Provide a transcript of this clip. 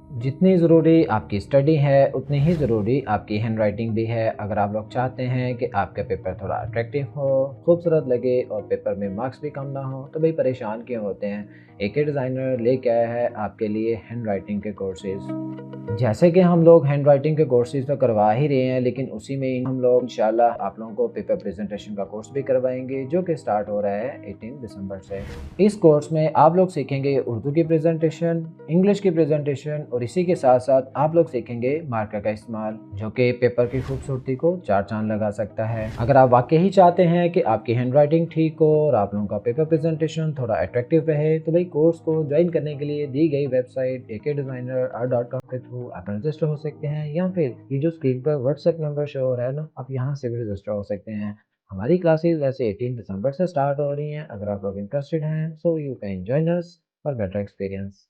जितनी ज़रूरी आपकी स्टडी है उतनी ही ज़रूरी आपकी हैंड राइटिंग भी है। अगर आप लोग चाहते हैं कि आपका पेपर थोड़ा अट्रैक्टिव हो, खूबसूरत लगे और पेपर में मार्क्स भी कम ना हो, तो भाई परेशान क्यों होते हैं। एके डिज़ाइनर लेके आया है आपके लिए हैंड राइटिंग के कोर्सेज़। जैसे कि हम लोग हैंड राइटिंग के कोर्सेज़ तो करवा ही रहे हैं, लेकिन उसी में ही हम लोग इंशाल्लाह आप लोगों को पेपर प्रेजेंटेशन का कोर्स भी करवाएंगे, जो कि स्टार्ट हो रहा है 18 दिसंबर से। इस कोर्स में आप लोग सीखेंगे उर्दू की प्रेजेंटेशन, इंग्लिश की प्रेजेंटेशन और इसी के साथ साथ आप लोग सीखेंगे मार्कर का इस्तेमाल, जो कि पेपर की खूबसूरती को चार चांद लगा सकता है। अगर आप वाकई ही चाहते हैं कि आपकी हैंड राइटिंग ठीक हो और आप लोगों का पेपर प्रेजेंटेशन थोड़ा अट्रैक्टिव रहे, तो भाई कोर्स को ज्वाइन करने के लिए दी गई वेबसाइट akdesigner.com के थ्रू आप रजिस्टर हो सकते हैं, या फिर ये जो स्क्रीन पर व्हाट्सएप नंबर शो हो रहा है ना, आप यहाँ से भी रजिस्टर हो सकते हैं। हमारी क्लासेस वैसे 18 दिसंबर से स्टार्ट हो रही हैं। अगर आप लोग इंटरेस्टेड हैं, so you can join us for better experience.